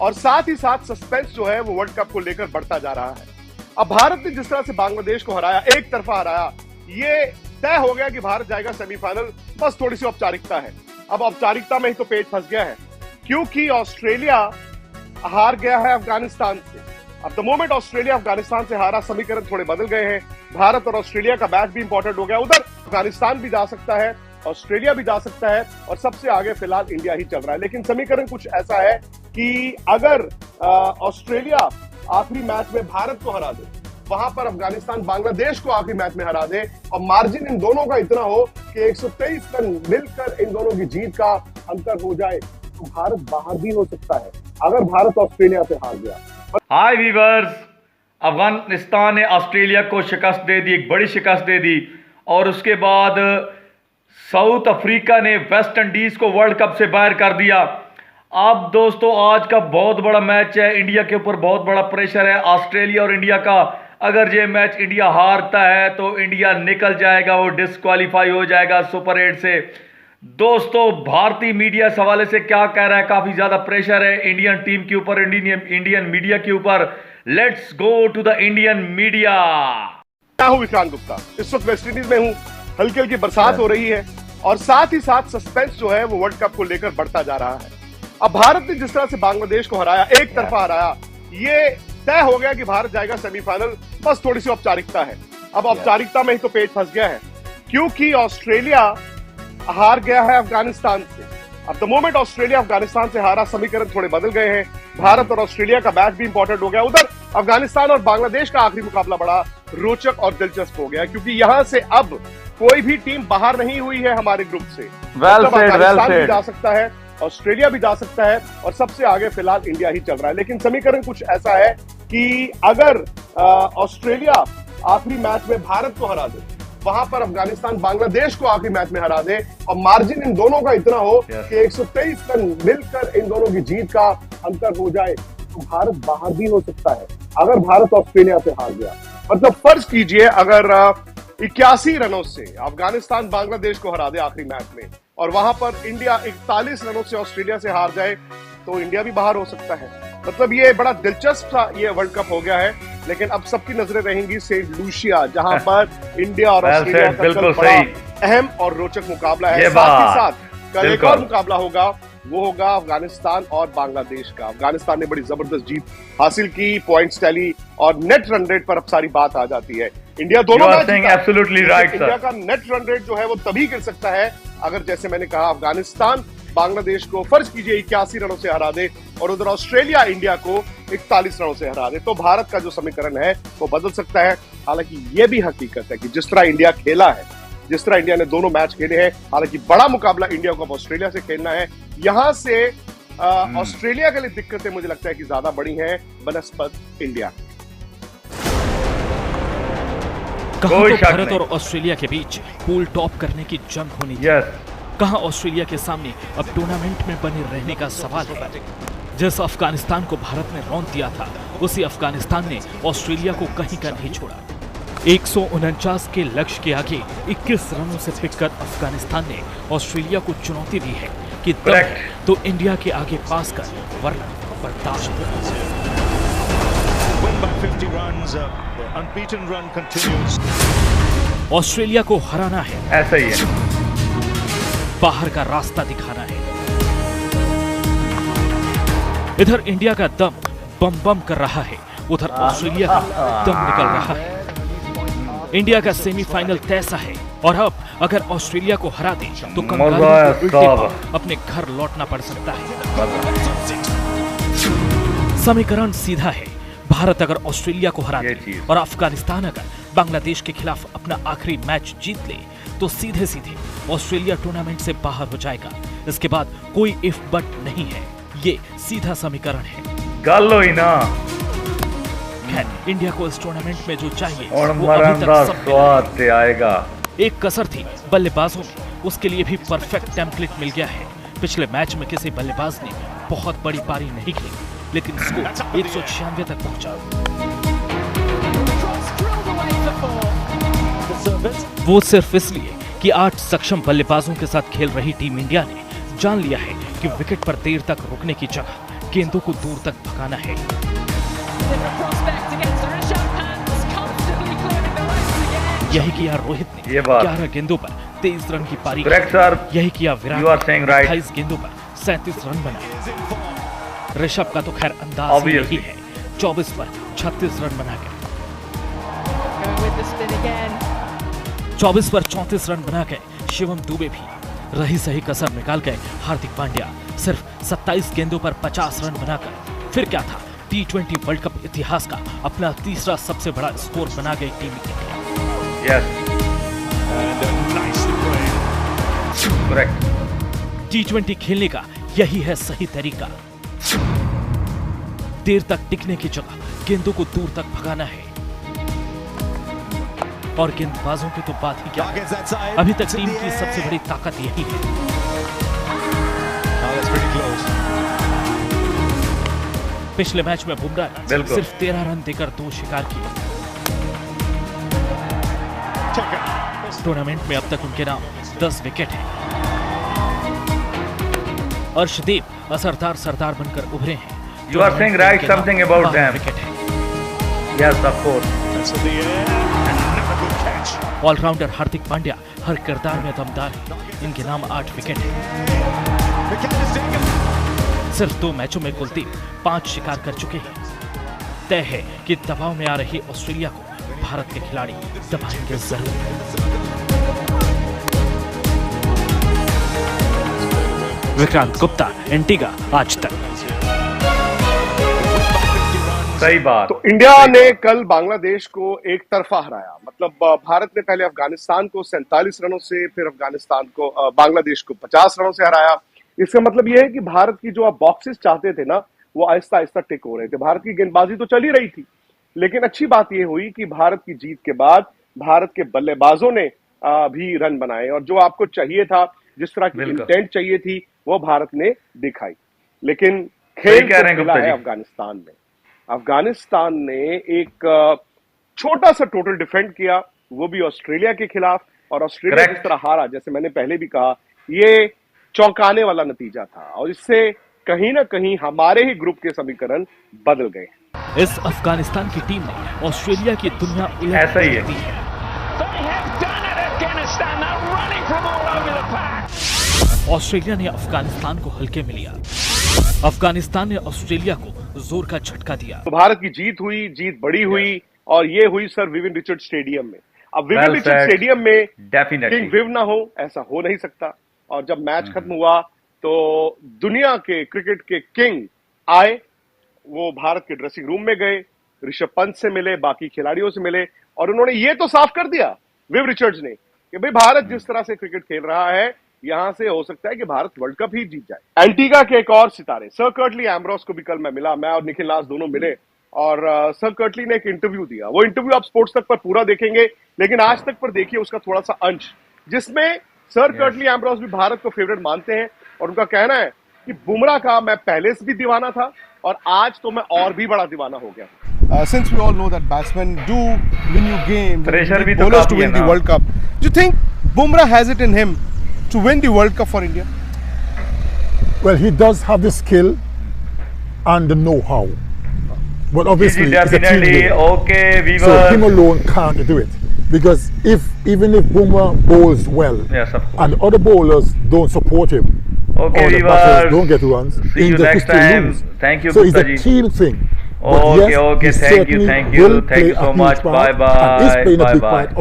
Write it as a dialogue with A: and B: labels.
A: और साथ ही साथ सस्पेंस जो है वो वर्ल्ड कप को लेकर बढ़ता जा रहा है। अब भारत ने जिस तरह से बांग्लादेश को हराया, एक तरफा हराया, ये तय हो गया कि भारत जाएगा सेमीफाइनल। बस थोड़ी सी औपचारिकता है। अब औपचारिकता में ही तो पेट फंस गया है, क्योंकि ऑस्ट्रेलिया हार गया है अफगानिस्तान से। अब द मोमेंट ऑस्ट्रेलिया अफगानिस्तान से हारा, समीकरण थोड़े बदल गए हैं। भारत और ऑस्ट्रेलिया का मैच भी इंपॉर्टेंट हो गया। उधर अफगानिस्तान भी जा सकता है, ऑस्ट्रेलिया भी जा सकता है, और सबसे आगे फिलहाल इंडिया ही चल रहा है। लेकिन समीकरण कुछ ऐसा है कि अगर ऑस्ट्रेलिया आखिरी मैच में भारत को हरा दे, वहां पर अफगानिस्तान बांग्लादेश को आखिरी मैच में हरा दे, और मार्जिन इन दोनों का इतना हो कि 123 रन मिलकर इन दोनों की जीत का अंतर हो जाए, तो भारत बाहर भी हो सकता है अगर भारत ऑस्ट्रेलिया से हार गया।
B: हाय वीवर्स, अफगानिस्तान ने ऑस्ट्रेलिया को शिकस्त दे दी, एक बड़ी शिकस्त दे दी, और उसके बाद साउथ अफ्रीका ने वेस्ट इंडीज को वर्ल्ड कप से बाहर कर दिया। अब दोस्तों आज का बहुत बड़ा मैच है, इंडिया के ऊपर बहुत बड़ा प्रेशर है, ऑस्ट्रेलिया और इंडिया का। अगर ये मैच इंडिया हारता है तो इंडिया निकल जाएगा, वो डिस्क्वालीफाई हो जाएगा सुपर 8 से। दोस्तों भारतीय मीडिया इस हवाले से क्या कह रहा है, काफी ज्यादा प्रेशर है इंडियन टीम के ऊपर, इंडियन मीडिया के ऊपर। Let's go to the Indian media.
A: मैं हूं विक्रांत गुप्ता, इस वक्त वेस्ट इंडीज में हूं। हल्की हल्की बरसात हो रही है, और साथ ही साथ सस्पेंस जो है वो वर्ल्ड कप को लेकर बढ़ता जा रहा है। अब भारत ने जिस तरह से बांग्लादेश को हराया, एक तरफा हराया, ये तय हो गया कि भारत जाएगा सेमीफाइनल। बस थोड़ी सी औपचारिकता है। अब औपचारिकता में ही तो पेट फंस गया है, क्योंकि ऑस्ट्रेलिया हार गया है अफगानिस्तान से। अब द मोमेंट ऑस्ट्रेलिया अफगानिस्तान से हारा, समीकरण थोड़े बदल गए हैं। भारत और ऑस्ट्रेलिया का मैच भी इंपॉर्टेंट हो गया। उधर अफगानिस्तान और बांग्लादेश का आखिरी मुकाबला बड़ा रोचक और दिलचस्प हो गया, क्योंकि यहां से अब कोई भी टीम बाहर नहीं हुई है हमारे ग्रुप से। अफगानिस्तान भी जा सकता है, ऑस्ट्रेलिया भी जा सकता है, और सबसे आगे फिलहाल इंडिया ही चल रहा है। लेकिन समीकरण कुछ ऐसा है कि अगर ऑस्ट्रेलिया आखिरी मैच में भारत को हरा दे, वहां पर अफगानिस्तान बांग्लादेश को आखिरी मैच में हरा दे, और मार्जिन इन दोनों का इतना हो कि 123 रन मिलकर इन दोनों की जीत का अंतर हो जाए, तो भारत बाहर भी हो सकता है अगर भारत ऑस्ट्रेलिया से हार गया। मतलब फर्ज कीजिए अगर 81 रनों से अफगानिस्तान बांग्लादेश को हरा दे आखिरी मैच में, और वहां पर इंडिया 41 रनों से ऑस्ट्रेलिया से हार जाए, तो इंडिया भी बाहर हो सकता है। मतलब ये बड़ा दिलचस्प सा ये वर्ल्ड कप हो गया है। लेकिन अब सबकी नजरें रहेंगी सेंट लूसिया, जहां पर इंडिया और ऑस्ट्रेलिया का कल बड़ा अहम और रोचक मुकाबला है। साथ ही साथ कल एक और मुकाबला होगा, वो होगा अफगानिस्तान और बांग्लादेश का। अफगानिस्तान ने बड़ी जबरदस्त जीत हासिल की, पॉइंट्स टैली और नेट रन रेट पर अब सारी बात आ जाती है। इंडिया दोनों मैच जीता।
B: Absolutely right.
A: इंडिया का नेट रन रेट जो है वो तभी गिर सकता है अगर, जैसे मैंने कहा, अफगानिस्तान बांग्लादेश को फर्ज कीजिए 81 रनों से हरा दे, और उधर ऑस्ट्रेलिया इंडिया को 41 रनों से हरा दे, तो भारत का जो समीकरण है वो बदल सकता है। हालांकि ये भी हकीकत है कि जिस तरह इंडिया खेला है, जिस तरह इंडिया ने दोनों मैच खेले हैं, हालांकि बड़ा मुकाबला इंडिया को अब ऑस्ट्रेलिया से खेलना है। यहां से ऑस्ट्रेलिया के लिए दिक्कतें मुझे लगता है कि ज्यादा बड़ी हैं बनस्पत इंडिया।
C: कहां तो भारत और ऑस्ट्रेलिया के बीच पूल टॉप करने की जंग होनी थी, कहां ऑस्ट्रेलिया के सामने अब टूर्नामेंट में बने रहने का सवाल है। जिस अफगानिस्तान को भारत ने रौंद दिया था, उसी अफगानिस्तान ने ऑस्ट्रेलिया को कहीं का नहीं छोड़ा। 149 के लक्ष्य के आगे 21 रनों से पिटकर अफगानिस्तान ने ऑस्ट्रेलिया को चुनौती दी है कि तो इंडिया के आगे पास कर, वरना बर्दाश्त। ऑस्ट्रेलिया को हराना है,
B: ऐसा ही है,
C: बाहर का रास्ता दिखाना है। इधर इंडिया का दम बम बम कर रहा है, उधर ऑस्ट्रेलिया का दम निकल रहा है। इंडिया का सेमीफाइनल तय सा है, और अब अगर ऑस्ट्रेलिया को हरा दे तो कंगारुओं को उल्टे पांव अपने घर लौटना पड़ सकता है। समीकरण सीधा है, भारत अगर ऑस्ट्रेलिया को हरा दे और अफगानिस्तान अगर बांग्लादेश के खिलाफ अपना आखिरी मैच जीत ले, तो सीधे सीधे ऑस्ट्रेलिया टूर्नामेंट से बाहर हो जाएगा। इसके बाद कोई इफ बट नहीं है, ये सीधा समीकरण है।
B: गालो ही ना।
C: इंडिया को इस टूर्नामेंट में जो चाहिए
B: और
C: वो अभी तक सब
B: स्वाद से आएगा।
C: एक कसर थी बल्लेबाजों में, उसके लिए भी परफेक्ट टेम्पलेट मिल गया है। पिछले मैच में किसी बल्लेबाज ने बहुत बड़ी पारी नहीं खेली, लेकिन स्कोर 196 तक पहुंचा। वो सिर्फ इसलिए कि 8 सक्षम बल्लेबाजों के साथ खेल रही टीम इंडिया ने जान लिया है कि विकेट पर देर तक रुकने की जगह गेंदों को दूर तक भगाना है। यही किया रोहित ने 11 गेंदों पर 23 रन की पारी। यही किया विराट ने 28 गेंदों पर 37 रन बनाए। ऋषभ का तो खैर अंदाज ही यही है, 24 पर 36 रन बना गए। 24 पर 34 रन बना गए शिवम दुबे भी। रही सही कसर निकाल गए हार्दिक पांड्या, सिर्फ 27 गेंदों पर 50 रन बनाकर। फिर क्या था, T20 वर्ल्ड कप इतिहास का अपना तीसरा सबसे बड़ा स्कोर बना गई टीम इंडिया। T20 खेलने का यही है सही तरीका। देर तक टिकने की जगह गेंदों को दूर तक भगाना है। और गेंदबाजों की तो बात ही क्या, अभी तक टीम की सबसे बड़ी ताकत यही है। पिछले मैच में बुमराह ने सिर्फ 13 रन देकर 2 शिकार किए। टूर्नामेंट में अब तक उनके नाम 10 विकेट हैं। अर्शदीप असरदार सरदार बनकर उभरे हैं।
B: You are saying right something about them. Yes, of course.
C: Allrounder Hardik Pandya हर किरदार में दमदार है। इनके नाम 8 विकेट हैं। सिर्फ 2 मैचों में कुलदीप 5 शिकार कर चुके हैं। तय है कि दबाव में आ रही ऑस्ट्रेलिया को भारत के खिलाड़ी दबाएंगे जरूर। विक्रांत गुप्ता, एंटीगा, आज तक।
B: सही बात।
A: तो इंडिया ने कल बांग्लादेश को एक तरफा हराया। मतलब भारत ने पहले अफगानिस्तान को 47 रनों से, फिर अफगानिस्तान को बांग्लादेश को 50 रनों से हराया। इसका मतलब यह है कि भारत की जो आप बॉक्सेस चाहते थे ना, वो आहिस्ता आहिस्ता टिक हो रहे थे। भारत की गेंदबाजी तो चल ही रही थी, लेकिन अच्छी बात यह हुई कि भारत की जीत के बाद भारत के बल्लेबाजों ने भी रन बनाए, और जो आपको चाहिए था, जिस तरह की इंटेंट चाहिए थी, वो भारत ने दिखाई। लेकिन खेल खेला है अफगानिस्तान में। अफगानिस्तान ने एक छोटा सा टोटल डिफेंड किया, वो भी ऑस्ट्रेलिया के खिलाफ, और ऑस्ट्रेलिया जिस तरह हारा, जैसे मैंने पहले भी कहा, ये चौंकाने वाला नतीजा था, और इससे कहीं ना कहीं हमारे ही ग्रुप के समीकरण बदल गए।
C: इस अफगानिस्तान की टीम ने ऑस्ट्रेलिया की दुनिया
B: ऐसा ही है।
C: ऑस्ट्रेलिया ने अफगानिस्तान को हल्के में लिया। अफगानिस्तान ने ऑस्ट्रेलिया को जोर का झटका दिया।
A: तो भारत की जीत हुई, जीत बड़ी हुई, और ये हुई सर विवियन रिचर्ड स्टेडियम में। अब विवियन रिचर्ड स्टेडियम में किंग विव ना हो, ऐसा हो नहीं सकता। और जब मैच खत्म हुआ तो दुनिया के क्रिकेट के किंग आए, वो भारत के ड्रेसिंग रूम में गए, ऋषभ पंत से मिले, बाकी खिलाड़ियों से मिले, और उन्होंने ये तो साफ कर दिया विव रिचर्ड्स ने कि भाई भारत जिस तरह से क्रिकेट खेल रहा है, यहां से हो सकता है कि भारत वर्ल्ड कप ही जीत जाए। एंटीगा के एक और सितारे सर कर्टली एम्ब्रोस को भी कल मैं मिला, मैं और निखिल नाथ दोनों मिले, और सर कर्टली ने एक इंटरव्यू दिया। वो इंटरव्यू आप स्पोर्ट्स तक पर पूरा देखेंगे, लेकिन आज तक पर देखिए उसका थोड़ा सा अंश, जिसमें सर कर्टली एम्ब्रोस भी भारत को फेवरेट मानते हैं, और उनका कहना है कि बुमराह का मैं पहले से भी दीवाना था, और आज तो मैं और भी बड़ा दीवाना हो गया।
D: Since we all know that batsmen do win you games,
B: pressure भी
D: bowlers to win the World Cup, do you think Bumrah has it in him to win the World Cup for India?
E: Well, he does have the skill and the know-how, but obviously it's a team game.
B: Okay,
E: so him alone can't do it, because even if Bumrah bowls well,
B: yes, of course,
E: and other bowlers don't support him,
B: okay,
E: or the batters don't get runs,
B: see you next time. Thank you,
E: so it's a
B: ji.
E: team thing.
B: Okay,
E: yes,
B: okay, thank you so much. Bye bye.
E: And is playing a big part of